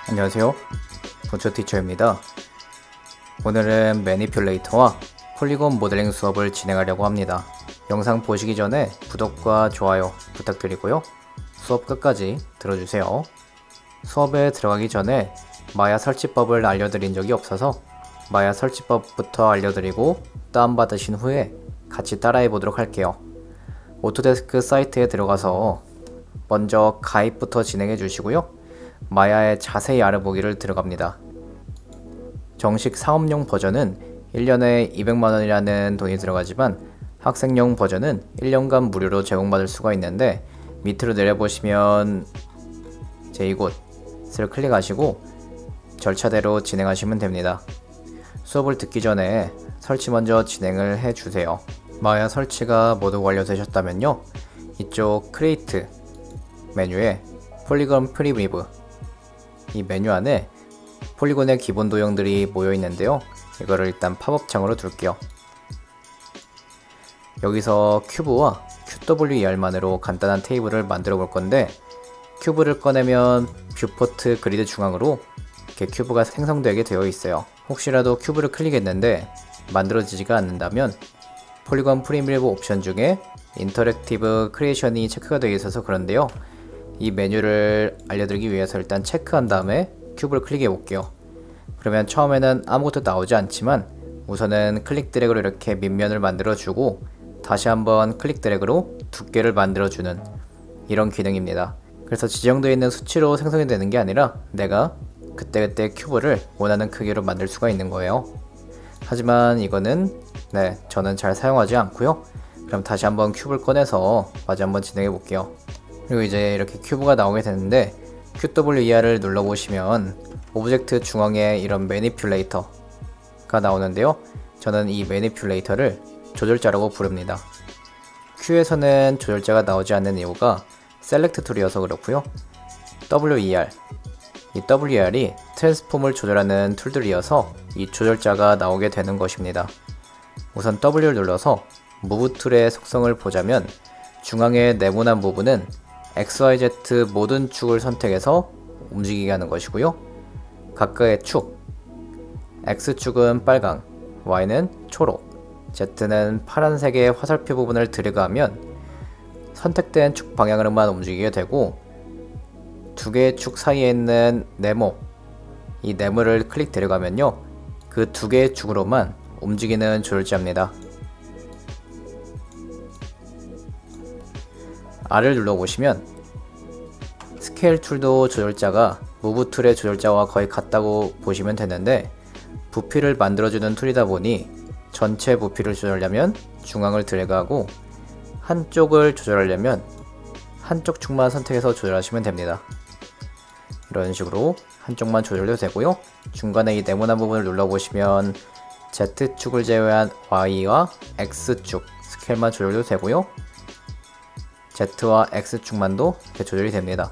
안녕하세요, 본초티처입니다. 오늘은 매니퓰레이터와 폴리곤 모델링 수업을 진행하려고 합니다. 영상 보시기 전에 구독과 좋아요 부탁드리고요. 수업 끝까지 들어주세요. 수업에 들어가기 전에 마야 설치법을 알려드린 적이 없어서 마야 설치법부터 알려드리고 다운받으신 후에 같이 따라해 보도록 할게요. 오토데스크 사이트에 들어가서 먼저 가입부터 진행해 주시고요. 마야의 자세히 알아보기를 들어갑니다. 정식 사업용 버전은 1년에 200만원이라는 돈이 들어가지만 학생용 버전은 1년간 무료로 제공받을 수가 있는데, 밑으로 내려보시면 제 이곳을 클릭하시고 절차대로 진행하시면 됩니다. 수업을 듣기 전에 설치 먼저 진행을 해주세요. 마야 설치가 모두 완료되셨다면요, 이쪽 크리에이트 메뉴에 폴리곤 프리미브, 이 메뉴 안에 폴리곤의 기본 도형들이 모여 있는데요, 이거를 일단 팝업 창으로 둘게요. 여기서 큐브와 QWER만으로 간단한 테이블을 만들어 볼 건데, 큐브를 꺼내면 뷰포트 그리드 중앙으로 이렇게 큐브가 생성되게 되어 있어요. 혹시라도 큐브를 클릭했는데 만들어지지가 않는다면 폴리곤 프리미브 옵션 중에 인터랙티브 크리에이션이 체크가 되어 있어서 그런데요, 이 메뉴를 알려드리기 위해서 일단 체크한 다음에 큐브를 클릭해 볼게요. 그러면 처음에는 아무것도 나오지 않지만 우선은 클릭 드래그로 이렇게 밑면을 만들어 주고 다시 한번 클릭 드래그로 두께를 만들어 주는 이런 기능입니다. 그래서 지정되어 있는 수치로 생성이 되는 게 아니라 내가 그때그때 큐브를 원하는 크기로 만들 수가 있는 거예요. 하지만 이거는 저는 잘 사용하지 않고요. 그럼 다시 한번 큐브를 꺼내서 마저 한번 진행해 볼게요. 그리고 이제 이렇게 큐브가 나오게 되는데, QWER을 눌러보시면 오브젝트 중앙에 이런 매니퓰레이터가 나오는데요, 저는 이 매니퓰레이터를 조절자라고 부릅니다. Q에서는 조절자가 나오지 않는 이유가 셀렉트 툴이어서 그렇고요. WER, 이 WER이 트랜스폼을 조절하는 툴들이어서 이 조절자가 나오게 되는 것입니다. 우선 W를 눌러서 무브 툴의 속성을 보자면 중앙의 네모난 부분은 XYZ 모든 축을 선택해서 움직이게 하는 것이고요. 각각의 축, X축은 빨강, Y는 초록, Z는 파란색의 화살표 부분을 드래그하면 선택된 축 방향으로만 움직이게 되고, 두 개의 축 사이에 있는 네모, 이 네모를 클릭 데려가면요, 그 두 개의 축으로만 움직이는 조절자입니다. R을 눌러보시면 스케일 툴도 조절자가 무브 툴의 조절자와 거의 같다고 보시면 되는데, 부피를 만들어주는 툴이다 보니 전체 부피를 조절하려면 중앙을 드래그하고 한쪽을 조절하려면 한쪽 축만 선택해서 조절하시면 됩니다. 이런 식으로 한쪽만 조절해도 되고요. 중간에 이 네모난 부분을 눌러보시면 Z축을 제외한 Y와 X축 스케일만 조절해도 되고요. Z와 X축만도 이렇게 조절이 됩니다.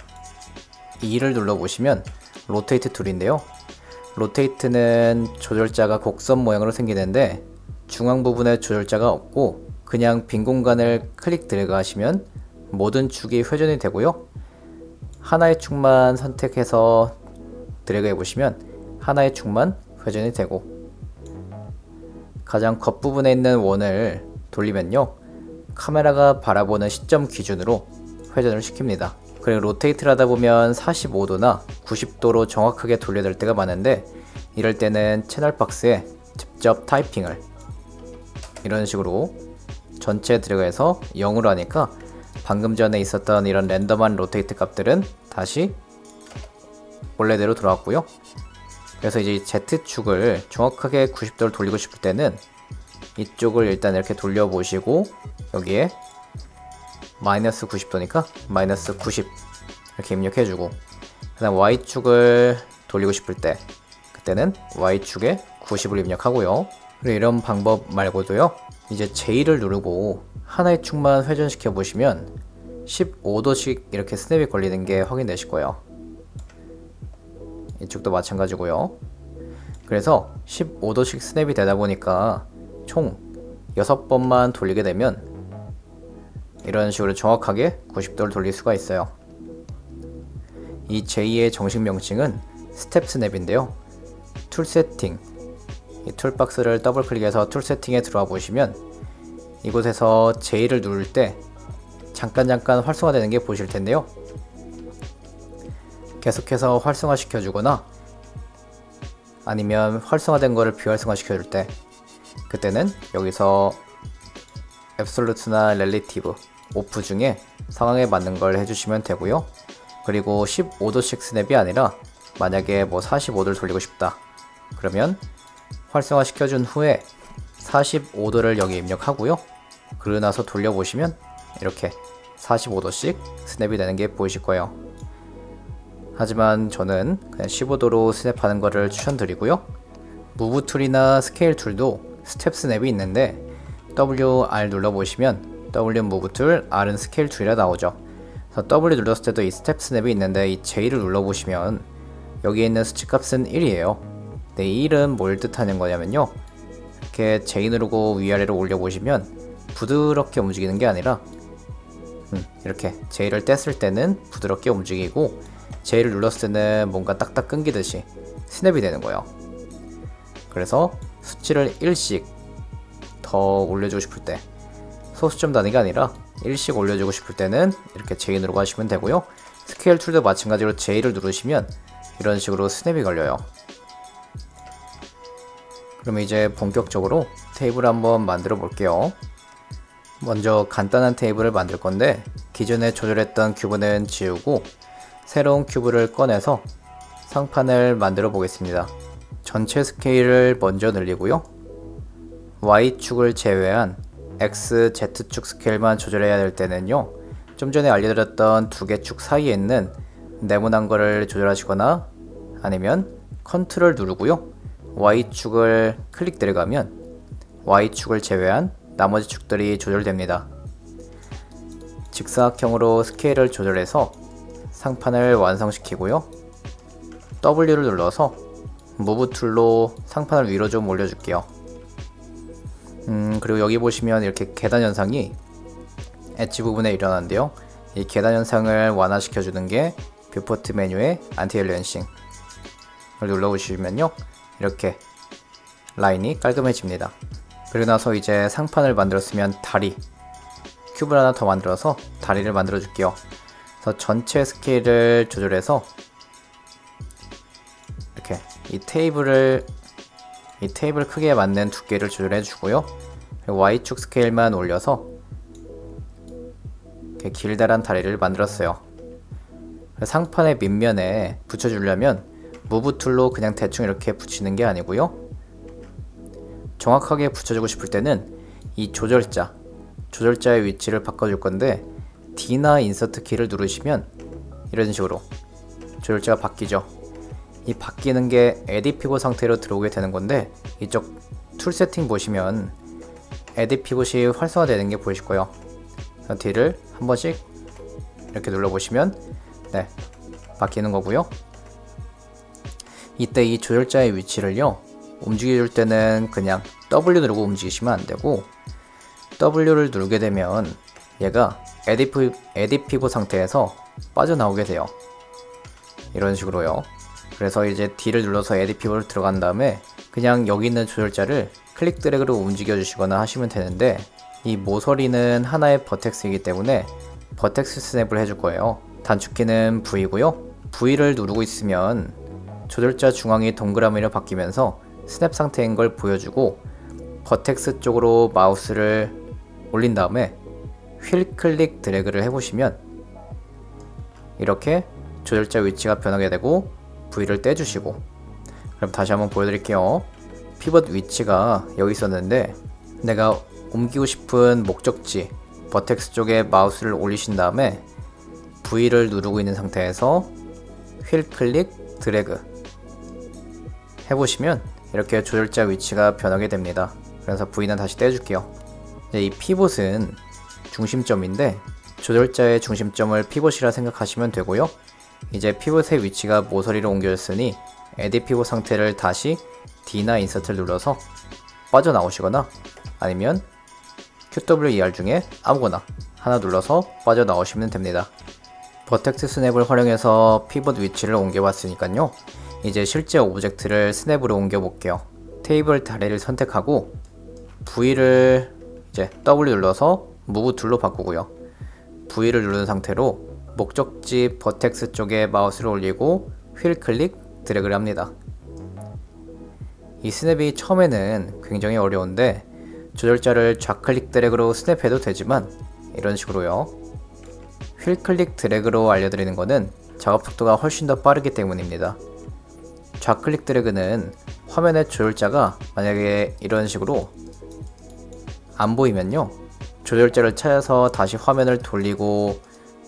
E를 눌러보시면 로테이트 툴인데요, 로테이트는 조절자가 곡선 모양으로 생기는데 중앙 부분에 조절자가 없고 그냥 빈 공간을 클릭 드래그 하시면 모든 축이 회전이 되고요. 하나의 축만 선택해서 드래그 해보시면 하나의 축만 회전이 되고, 가장 겉부분에 있는 원을 돌리면요, 카메라가 바라보는 시점 기준으로 회전을 시킵니다. 그리고 로테이트를 하다 보면 45도나 90도로 정확하게 돌려야 될 때가 많은데, 이럴 때는 채널 박스에 직접 타이핑을 이런 식으로 전체 드래그해서 0으로 하니까 방금 전에 있었던 이런 랜덤한 로테이트 값들은 다시 원래대로 돌아왔고요. 그래서 이제 Z축을 정확하게 90도를 돌리고 싶을 때는 이쪽을 일단 이렇게 돌려보시고 여기에 마이너스 90도니까 마이너스 90 이렇게 입력해주고, 그 다음 Y축을 돌리고 싶을 때 그때는 Y축에 90을 입력하고요. 그리고 이런 방법 말고도요, 이제 J를 누르고 하나의 축만 회전시켜 보시면 15도씩 이렇게 스냅이 걸리는 게 확인되실 거예요. 이쪽도 마찬가지고요. 그래서 15도씩 스냅이 되다 보니까 총 6번만 돌리게 되면 이런 식으로 정확하게 90도를 돌릴 수가 있어요. 이 제2의 정식 명칭은 스텝 스냅인데요. 툴 세팅, 이 툴박스를 더블 클릭해서 툴 세팅에 들어와 보시면 이곳에서 J를 누를 때 잠깐 활성화되는 게 보실 텐데요. 계속해서 활성화 시켜주거나 아니면 활성화된 거를 비활성화 시켜줄 때, 그때는 여기서 앱솔루트나 렐리티브, 오프 중에 상황에 맞는 걸 해주시면 되고요. 그리고 15도씩 스냅이 아니라 만약에 뭐 45도를 돌리고 싶다 그러면 활성화 시켜준 후에 45도를 여기 입력하고요. 그러고 나서 돌려보시면 이렇게 45도씩 스냅이 되는 게 보이실 거예요. 하지만 저는 그냥 15도로 스냅하는 거를 추천드리고요. 무브 툴이나 스케일 툴도 스텝 스냅이 있는데 WR 눌러보시면 W 무브 툴, R은 스케일 툴이라 나오죠. 그래서 W 눌렀을 때도 이 스텝 스냅이 있는데 이 J를 눌러보시면 여기에 있는 수치값은 1이에요. 네, 이 1은 뭘 뜻하는 거냐면요. 이렇게 J 누르고 위아래로 올려보시면 부드럽게 움직이는 게 아니라 이렇게 J를 뗐을 때는 부드럽게 움직이고 J를 눌렀을 때는 뭔가 딱딱 끊기듯이 스냅이 되는 거예요. 그래서 수치를 1씩 더 올려주고 싶을 때, 소수점 단위가 아니라 1씩 올려주고 싶을 때는 이렇게 J 누르고 하시면 되고요. 스케일 툴도 마찬가지로 J를 누르시면 이런 식으로 스냅이 걸려요. 그럼 이제 본격적으로 테이블을 한번 만들어 볼게요. 먼저 간단한 테이블을 만들 건데 기존에 조절했던 큐브는 지우고 새로운 큐브를 꺼내서 상판을 만들어 보겠습니다. 전체 스케일을 먼저 늘리고요. Y축을 제외한 X, Z축 스케일만 조절해야 될 때는요, 좀 전에 알려드렸던 두 개 축 사이에 있는 네모난 거를 조절하시거나 아니면 컨트롤 누르고요, Y축을 클릭 들어가면 Y축을 제외한 나머지 축들이 조절됩니다. 직사각형으로 스케일을 조절해서 상판을 완성시키고요. W를 눌러서 무브 툴로 상판을 위로 좀 올려줄게요. 그리고 여기 보시면 이렇게 계단 현상이 엣지 부분에 일어나는데요. 이 계단 현상을 완화시켜주는 게 뷰포트 메뉴의 안티 엘리언싱을 눌러보시면요, 이렇게 라인이 깔끔해집니다. 그리고 나서 이제 상판을 만들었으면 다리, 큐브를 하나 더 만들어서 다리를 만들어 줄게요. 그래서 전체 스케일을 조절해서 이렇게 이 테이블 크기에 맞는 두께를 조절해 주고요. 그리고 Y축 스케일만 올려서 이렇게 길다란 다리를 만들었어요. 상판의 밑면에 붙여주려면 무브 툴로 그냥 대충 이렇게 붙이는 게 아니고요. 정확하게 붙여주고 싶을 때는 이 조절자의 위치를 바꿔줄 건데 D나 인서트 키를 누르시면 이런 식으로 조절자가 바뀌죠. 이 바뀌는 게 에딧 피봇 상태로 들어오게 되는 건데 이쪽 툴 세팅 보시면 에딧 피봇이 활성화되는 게 보이실 거예요. D를 한 번씩 이렇게 눌러보시면 네, 바뀌는 거고요. 이때 이 조절자의 위치를요, 움직여줄 때는 그냥 W 누르고 움직이시면 안 되고 W를 누르게 되면 얘가 에딧 피봇 상태에서 빠져나오게 돼요. 이런 식으로요. 그래서 이제 D를 눌러서 에딧 피봇을 들어간 다음에 그냥 여기 있는 조절자를 클릭 드래그로 움직여 주시거나 하시면 되는데 이 모서리는 하나의 버텍스이기 때문에 버텍스 스냅을 해줄 거예요. 단축키는 V고요. V를 누르고 있으면 조절자 중앙이 동그라미로 바뀌면서 스냅 상태인 걸 보여주고 버텍스 쪽으로 마우스를 올린 다음에 휠 클릭 드래그를 해보시면 이렇게 조절자 위치가 변하게 되고 V를 떼주시고, 그럼 다시 한번 보여드릴게요. 피벗 위치가 여기 있었는데 내가 옮기고 싶은 목적지 버텍스 쪽에 마우스를 올리신 다음에 V를 누르고 있는 상태에서 휠 클릭 드래그 해보시면 이렇게 조절자 위치가 변하게 됩니다. 그래서 V는 다시 떼줄게요. 이제 이 피봇은 중심점인데 조절자의 중심점을 피봇이라 생각하시면 되고요. 이제 피봇의 위치가 모서리로 옮겨졌으니 에딧 피봇 상태를 다시 D나 인서트를 눌러서 빠져나오시거나 아니면 QWER 중에 아무거나 하나 눌러서 빠져나오시면 됩니다. 버텍스 스냅을 활용해서 피봇 위치를 옮겨봤으니까요. 이제 실제 오브젝트를 스냅으로 옮겨 볼게요. 테이블 다리를 선택하고 V를 이제 W 눌러서 Move 툴로 바꾸고요. V를 누른 상태로 목적지 버텍스 쪽에 마우스를 올리고 휠 클릭 드래그를 합니다. 이 스냅이 처음에는 굉장히 어려운데 조절자를 좌클릭 드래그로 스냅해도 되지만 이런 식으로요. 휠 클릭 드래그로 알려드리는 것은 작업 속도가 훨씬 더 빠르기 때문입니다. 좌클릭 드래그는 화면의 조절자가 만약에 이런 식으로 안 보이면요, 조절자를 찾아서 다시 화면을 돌리고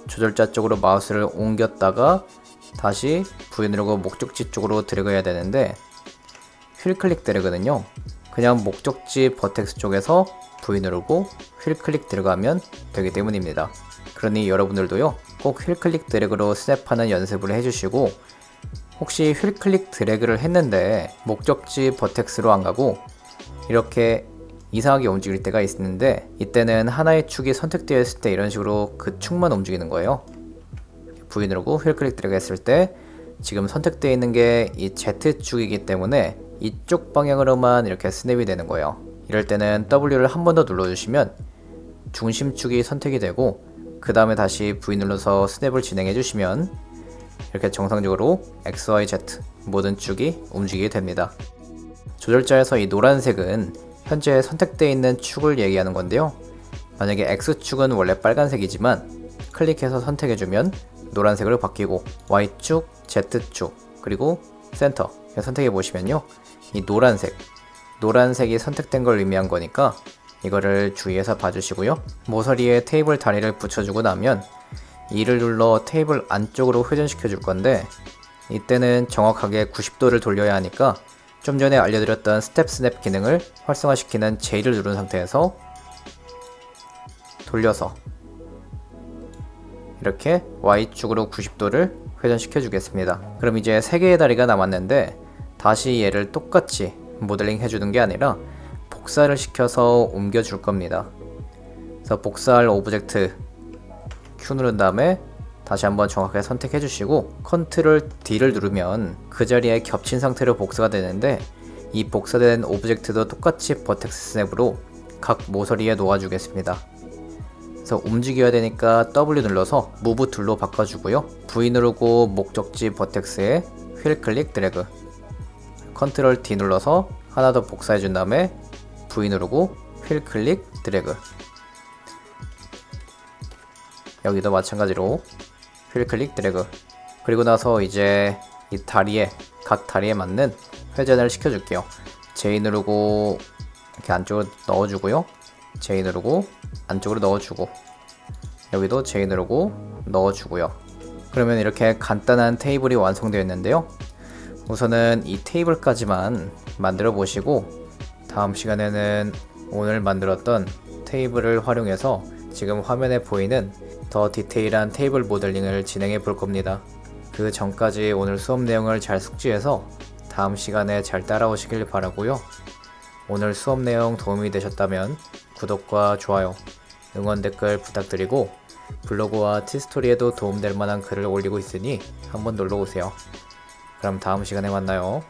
조절자 쪽으로 마우스를 옮겼다가 다시 V 누르고 목적지 쪽으로 드래그 해야 되는데, 휠 클릭 드래그는요 그냥 목적지 버텍스 쪽에서 V 누르고 휠 클릭 드래그하면 되기 때문입니다. 그러니 여러분들도요 꼭 휠 클릭 드래그로 스냅하는 연습을 해주시고, 혹시 휠 클릭 드래그를 했는데 목적지 버텍스로 안 가고 이렇게 이상하게 움직일 때가 있는데, 이때는 하나의 축이 선택되어 있을 때 이런 식으로 그 축만 움직이는 거예요. V 누르고 휠 클릭 드래그 했을 때 지금 선택되어 있는 게 이 Z축이기 때문에 이쪽 방향으로만 이렇게 스냅이 되는 거예요. 이럴 때는 W를 한 번 더 눌러주시면 중심축이 선택이 되고, 그 다음에 다시 V 눌러서 스냅을 진행해 주시면 이렇게 정상적으로 X, Y, Z 모든 축이 움직이게 됩니다. 조절자에서 이 노란색은 현재 선택되어 있는 축을 얘기하는 건데요, 만약에 X축은 원래 빨간색이지만 클릭해서 선택해주면 노란색으로 바뀌고, Y축, Z축, 그리고 센터 선택해 보시면요, 이 노란색이 선택된 걸 의미한 거니까 이거를 주의해서 봐주시고요. 모서리에 테이블 다리를 붙여주고 나면 이를 눌러 테이블 안쪽으로 회전시켜 줄 건데, 이때는 정확하게 90도를 돌려야 하니까 좀 전에 알려드렸던 스텝 스냅 기능을 활성화시키는 J를 누른 상태에서 돌려서 이렇게 Y축으로 90도를 회전시켜 주겠습니다. 그럼 이제 3개의 다리가 남았는데, 다시 얘를 똑같이 모델링 해주는 게 아니라 복사를 시켜서 옮겨 줄 겁니다. 그래서 복사할 오브젝트 Q 누른 다음에 다시 한번 정확하게 선택해 주시고 컨트롤 D를 누르면 그 자리에 겹친 상태로 복사가 되는데, 이 복사된 오브젝트도 똑같이 버텍스 스냅으로 각 모서리에 놓아 주겠습니다. 그래서 움직여야 되니까 W 눌러서 Move 툴로 바꿔주고요. V 누르고 목적지 버텍스에 휠 클릭 드래그, 컨트롤 D 눌러서 하나 더 복사해 준 다음에 V 누르고 휠 클릭 드래그, 여기도 마찬가지로 휠 클릭 드래그. 그리고 나서 이제 이 다리에, 각 다리에 맞는 회전을 시켜줄게요. J 누르고 이렇게 안쪽으로 넣어주고요, J 누르고 안쪽으로 넣어주고, 여기도 J 누르고 넣어주고요. 그러면 이렇게 간단한 테이블이 완성되어 있는데요, 우선은 이 테이블까지만 만들어 보시고 다음 시간에는 오늘 만들었던 테이블을 활용해서 지금 화면에 보이는 더 디테일한 테이블 모델링을 진행해 볼 겁니다. 그 전까지 오늘 수업 내용을 잘 숙지해서 다음 시간에 잘 따라오시길 바라고요. 오늘 수업 내용 도움이 되셨다면 구독과 좋아요, 응원 댓글 부탁드리고, 블로그와 티스토리에도 도움될 만한 글을 올리고 있으니 한번 놀러오세요. 그럼 다음 시간에 만나요.